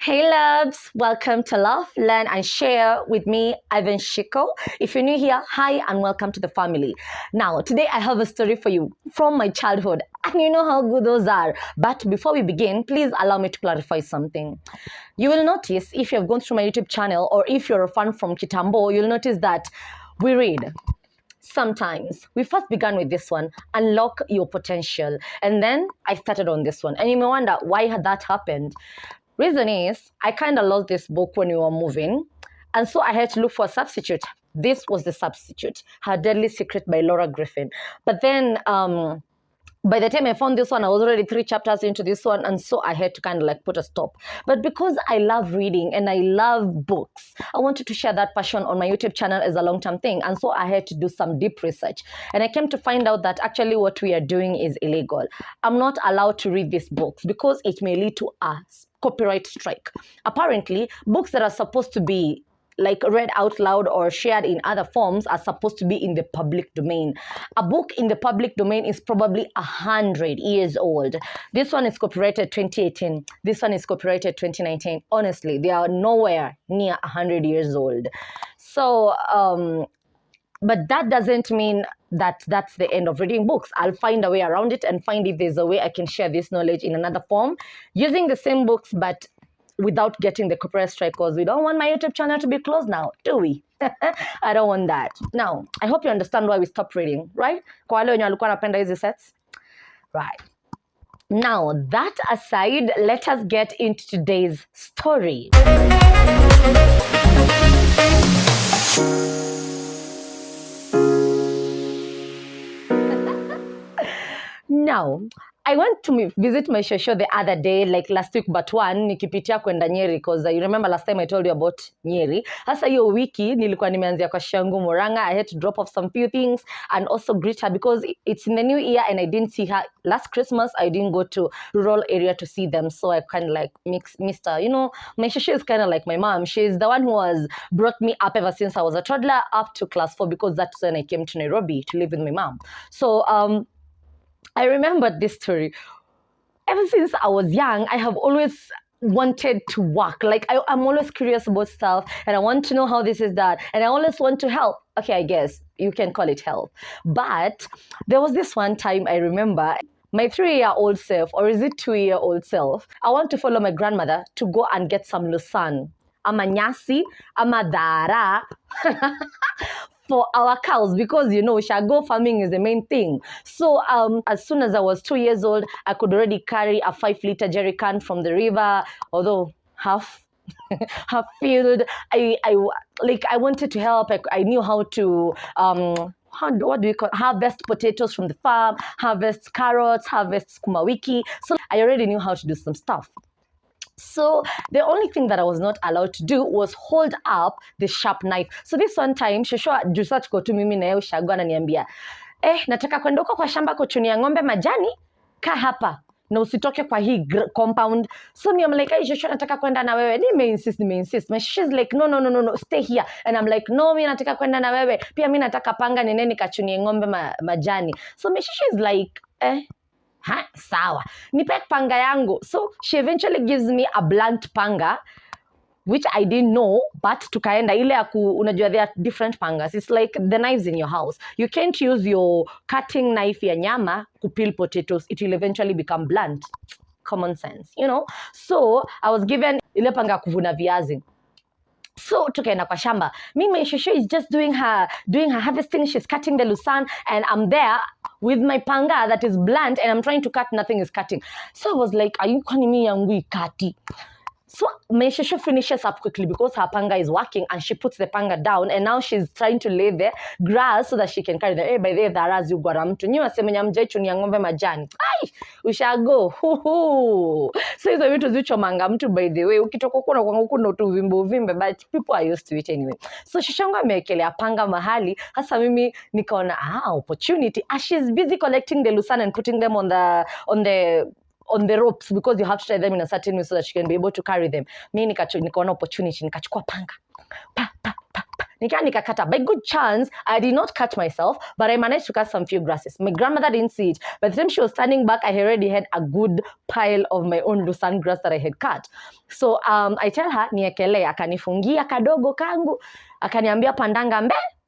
Hey loves, welcome to Love, Learn and Share with me, Ivan Shiko. If you're new here, hi and welcome to the family. Now, today I have a story for you from my childhood and you know how good those are. But before we begin, please allow me to clarify something. You will notice if you have gone through my YouTube channel or if you're a fan from Kitambo, you'll notice that we read. Sometimes we first began with this one, unlock your potential, and then I started on this one, and you may wonder why had that happened. Reason is I kind of lost this book when we were moving, and so I had to look for a substitute. This was the substitute, Her Deadly Secret by Laura Griffin. But then by the time I found this one, I was already 3 chapters into this one, and so I had to kind of like put a stop. But because I love reading and I love books, I wanted to share that passion on my YouTube channel as a long-term thing, and so I had to do some deep research. And I came to find out that actually what we are doing is illegal. I'm not allowed to read these books because it may lead to a copyright strike. Apparently, books that are supposed to be like read out loud or shared in other forms are supposed to be in the public domain. A book in the public domain is probably 100 years old. This one is copyrighted 2018. This one is copyrighted 2019. Honestly, they are nowhere near 100 years old. So, but that doesn't mean that that's the end of reading books. I'll find a way around it and find if there's a way I can share this knowledge in another form using the same books, but without getting the copyright strike, because we don't want my YouTube channel to be closed now, do we? I don't want that. Now, I hope you understand why we stopped reading, right? Kwa wale wenye walikuwa wanapenda hizi sets? Right. Now, that aside, let us get into today's story. Now, I went to visit my shosho the other day, like last week but one, nikipitia kwenda Nyeri, because you remember last time I told you about Nyeri. Hasa hiyo wiki, nilikuwa nimeanzia kwa shangu Muranga. I had to drop off some few things and also greet her because it's in the new year and I didn't see her. Last Christmas, I didn't go to rural area to see them, so I kind of like missed her. You know, my shosho is kind of like my mom. She's the one who has brought me up ever since I was a toddler up to class 4, because that's when I came to Nairobi to live with my mom. So, I remembered this story. Ever since I was young, I have always wanted to work. Like I'm always curious about stuff and I want to know how this is done. And I always want to help. Okay, I guess you can call it help. But there was this one time I remember my 3-year-old self, or is it 2-year-old self, I want to follow my grandmother to go and get some Lucerne. Ama nyasi, ama dara. For our cows, because you know shago farming is the main thing. So as soon as I was 2 years old, I could already carry a 5-liter jerry can from the river, although half filled. I wanted to help. I knew how to what do you call harvest potatoes from the farm, harvest carrots, harvest sukuma wiki. So I already knew how to do some stuff. So the only thing that I was not allowed to do was hold up the sharp knife. So this one time, shosho jusach ko tu mimi na yeye ushago ananiambia, nataka kwenda huko kwa shamba kuchunia ng'ombe majani, kaa hapa na usitoke kwa hii compound. So me, I'm like, hey, shosho nataka kwenda na wewe. Nime insist. My she's like, no, stay here. And I'm like, no, mimi nataka kwenda na wewe. Pia mimi nataka panga nene nikachunie ng'ombe majani. So my she's like, sawa, nipe panga yangu. So she eventually gives me a blunt panga, which I didn't know, but tukaenda ile unajua there are different pangas. It's like the knives in your house. You can't use your cutting knife ya nyama to peel potatoes. It will eventually become blunt. Common sense, you know. So I was given ile panga kuvuna viazi. So tukaenda kwa shamba. Me, my shosho is just doing her harvesting. She's cutting the Lucerne and I'm there with my panga that is blunt and I'm trying to cut, nothing is cutting. So I was like, are you calling me yangu ikati? So my shosho finishes up quickly because her panga is working and she puts the panga down and now she's trying to lay the grass so that she can carry the by the dharas you gwara mtu nyiwa semenya mjaichunia ng'ombe majani. Ai, ushago. So hizo vitu zichomanga mtu by the way. Ukitoka kuna kwa kuna tu uvimbe, but people are used to it anyway. So shoshangu amewekelea panga mahali. Hasa mimi nikaona opportunity. As she's busy collecting the Lucerne and putting them on the ropes, because you have to tie them in a certain way so that you can be able to carry them. Mimi nikaona opportunity, nikachukua panga. nikakata. By good chance, I did not cut myself, but I managed to cut some few grasses. My grandmother didn't see it. By the time she was standing back, I already had a good pile of my own Lucerne grass that I had cut. So I tell her, niekele, akanifungia kadogo kangu, akaniambia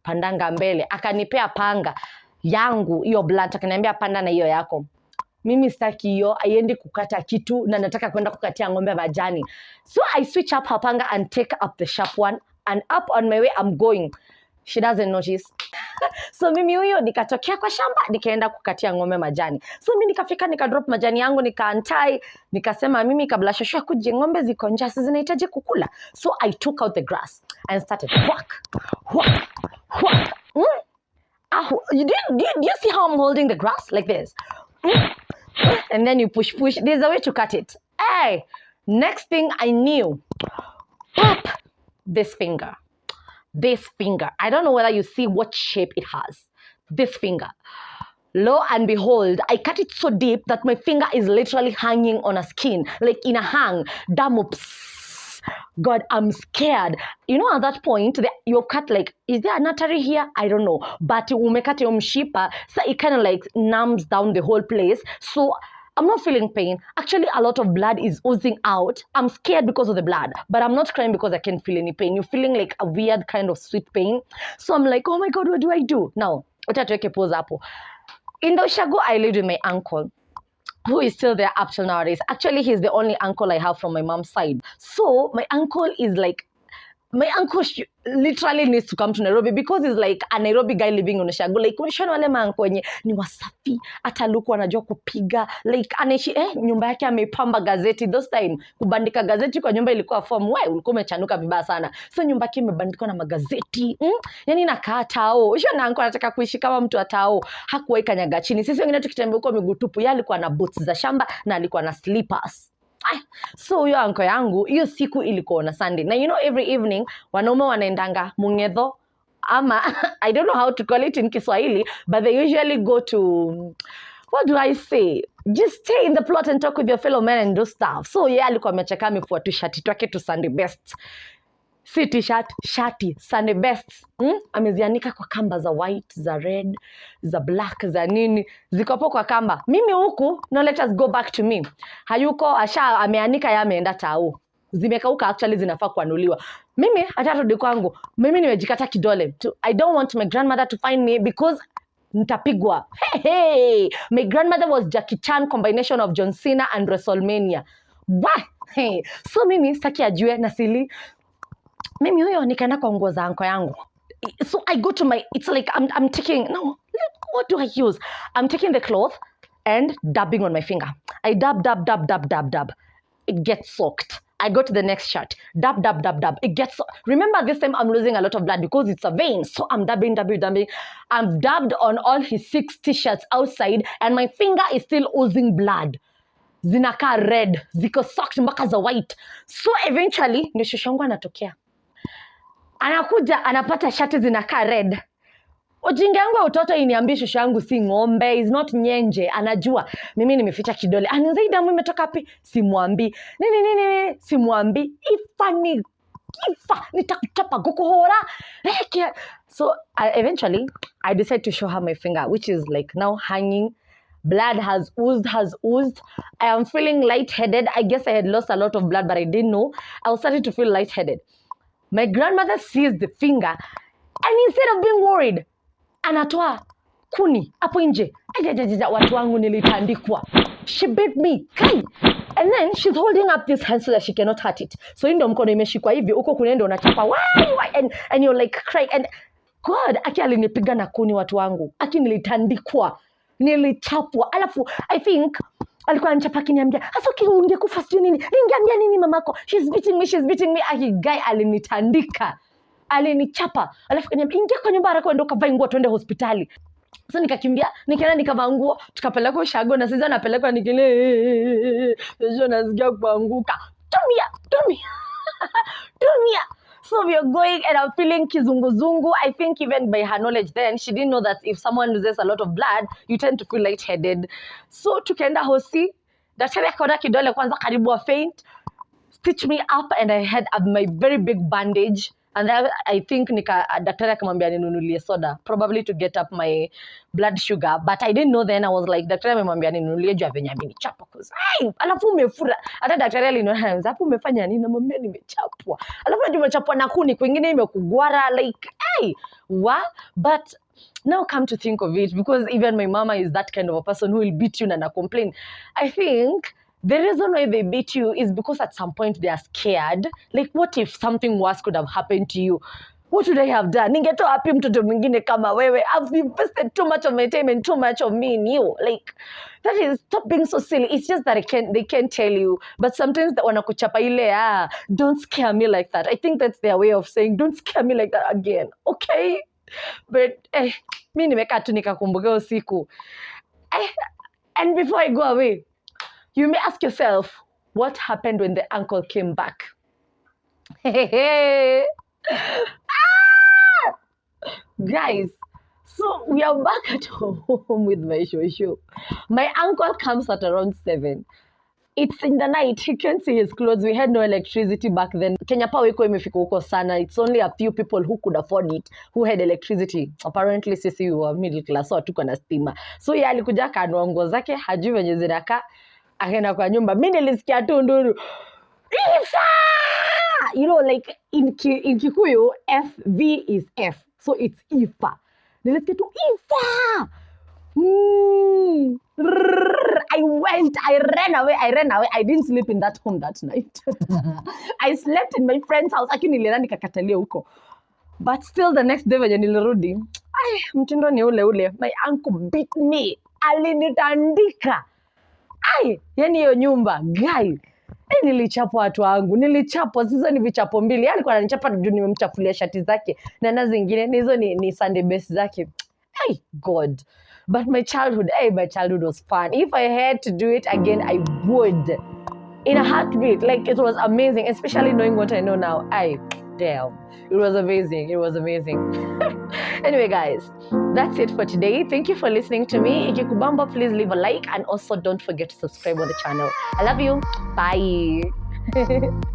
pandanga mbele, akanipea panga yangu, iyo blunt, akaniambia panda na iyo yako. Mimi sitaki hiyo, aiendi kukata kitu na nataka kwenda kukatia ng'ombe majani. So I switch up her panga and take up the sharp one, and up on my way I'm going. She doesn't notice. So mimi huyo nikatokea kwa shamba nikaenda kukatia ng'ombe majani. So mimi nikafika nikadrop majani yangu nikaantai, nikasema mimi kabla shosho kuje ng'ombe ziko njaa zinahitaji kukula. So I took out the grass and started whack. Do you see how I'm holding the grass like this? And then you push. There's a way to cut it. Hey, next thing I knew, pop, this finger. I don't know whether you see what shape it has. This finger. Lo and behold, I cut it so deep that my finger is literally hanging on a skin, like in a hang. Damn, God, I'm scared. You know, at that point, you cut like, is there an artery here? I don't know. But umekata your mshipa, so it kind of like numbs down the whole place. So I'm not feeling pain. Actually, a lot of blood is oozing out. I'm scared because of the blood, but I'm not crying because I can't feel any pain. You're feeling like a weird kind of sweet pain. So I'm like, oh my God, what do I do? Now, utatuweke pause hapo. In the Ushago, I lived with my uncle, who is still there up till nowadays. Actually, he's the only uncle I have from my mom's side. So my uncle is like, my uncle literally needs to come to Nairobi because he's like a Nairobi guy living on Ushago. Like, unashona wale maanko wenye ni wasafi, hata luku anajua kupiga. Like, anaishi, nyumba yake amepamba gazeti. Those time, kubandika gazeti kwa nyumba ilikuwa form, ulikuwa umechanuka vibaya sana. So nyumba yake imebandikwa na magazeti. Yani nakaa tao. Usho na uncle anataka kuishi kama mtu wa tao. Hakuwahi kanyaga chini. Sisi wengine tukitembea huko miguu tupu, yeye alikuwa na boots za shamba na alikuwa na slippers. So huyo anko yangu, hiyo siku ilikuwa na Sunday. Na you know, every evening, wanaume wanaendanga mungedho, ama, I don't know how to call it in Kiswahili, but they usually go to, what do I say? Just stay in the plot and talk with your fellow men and do stuff. So yeah, alikuwa amecheka amefua tu shati twake tu Sunday best. Si t-shirt, shati, Sunday best. Amezianika kwa kamba za white, za red, za black, za nini. Ziko hapo kwa kamba. Mimi huku, no, let us go back to me. Hayuko, ameanika ya ameenda tao. Zimekauka, actually zinafaa kuanuliwa. Mimi, hata rudi kwangu. Mimi nimejikata kidole. I don't want my grandmother to find me because nitapigwa. Hey. My grandmother was Jackie Chan combination of John Cena and WrestleMania. Wah! Hey. So mimi, saki ajue na sili. Mimi huyo nikaenda kwa nguo za anko yangu. So I go to my, it's like I'm taking, no, what do I use? I'm taking the cloth and dabbing on my finger. I dab. It gets soaked. I go to the next shirt. Dab. It gets soaked. Remember, this time I'm losing a lot of blood because it's a vein. So I'm dabbing. I'm dabbed on all his 6 t-shirts outside and my finger is still oozing blood. Zinaka red. Ziko soaked mpaka za white. So eventually, ndio shoshangu anatokea. Anakuja, anapata shati zinakaa red. Ujinga yangu ya utoto iniambie shosho yangu si ng'ombe, is not nyenje, anajua. Mimi nimeficha kidole. Anaanza hii damu imetoka wapi? Simwambi. Nini, simwambi. Ifa, nitakuchapa kukuhora. So eventually, I decided to show her my finger, which is like now hanging. Blood has oozed. I am feeling lightheaded. I guess I had lost a lot of blood, but I didn't know. I was starting to feel lightheaded. My grandmother sees the finger, and instead of being worried, anatoa kuni hapo nje. Watu wangu nilitandikwa. She beat me. Kai. And then she's holding up this hand so that she cannot hurt it. So ndio mkono imeshikwa hivi, uko kunendo unachapa. Why? And you're like crying. And God, aki alinipiga na kuni watu wangu. Aki nilitandikwa. Nilichapwa. Alafu, I think alikuwa anachapa kiniambia, "Asa ungekufa sio nini? Ningeambia nini mamako? She's beating me." Aki guy alinitandika. Alinichapa. Alafu kaniambia, "Ingia kwa nyumba haraka, ondoka vaa nguo tuende hospitali." So nikakimbia, nikaenda nikavaa nguo, tukapeleka Ushago na sasa napelekwa nikile. Sasa nasikia kuanguka. Tumia. So we are going and I'm feeling kizunguzungu. I think even by her knowledge then, she didn't know that if someone loses a lot of blood, you tend to feel lightheaded. So tukaenda hosi, daktari akaona kidole kwanza karibu wa faint, stitch me up and I had my very big bandage and then I think daktari akamwambia ninunulie soda probably to get up my blood sugar, but I didn't know then. I was like, daktari amemwambia ninunulie juu ya venye amenichapa cause alafu umefura. Hata daktari aliniona hapo umefanya nini? Namwambia nimechapwa. Alafu najua umechapwa na kuni kwingine imekugwara like but now come to think of it, because even my mama is that kind of a person who will beat you and complain. I think the reason why they beat you is because at some point they are scared. Like, what if something worse could have happened to you? What would I have done? Ningetoa wapi mtoto mwingine kama wewe? I've invested too much of my time and too much of me in you. Like, that is, stop being so silly. It's just that they can't tell you. But sometimes wanakuchapa ile, don't scare me like that. I think that's their way of saying, don't scare me like that again. Okay? But mi nimekaa tu nikakumbuka usiku. And before I go away, you may ask yourself, what happened when the uncle came back? Guys, so we are back at home with my show. My uncle comes at around 7. It's in the night. He can't see his clothes. We had no electricity back then. Kenya Power iko imefika huko sana. It's only a few people who could afford it, who had electricity. Apparently sisi we were middle class, so hatuko na stima. So yeye alikuja akanua nguo zake, hajui venye zinakaa, akaenda kwa nyumba. Mimi nilisikia tu nduru. Ifa! You know, like in Kikuyu, FV is F. So it's Ifa. Nilisikia tu Ifa! I ran away. I didn't sleep in that home that night. I slept in my friend's house. Lakini nilienda nikakatalia huko. But still the next day venye nilirudi, mtindo ni ule. My uncle beat me. Alinitandika. Yani hiyo nyumba, guys. Nilichapwa watu wangu. Nilichapwa, sasa ni vichapo mbili. Yani kwa ananichapa juu nimemchafulia shati zake. Na zingine hizo ni Sunday best zake. God. But my childhood was fun. If I had to do it again, I would. In a heartbeat. Like, it was amazing, especially knowing what I know now. Damn. It was amazing. Anyway, guys, that's it for today. Thank you for listening to me. If you kubamba, please leave a like, and also don't forget to subscribe on the channel. I love you. Bye.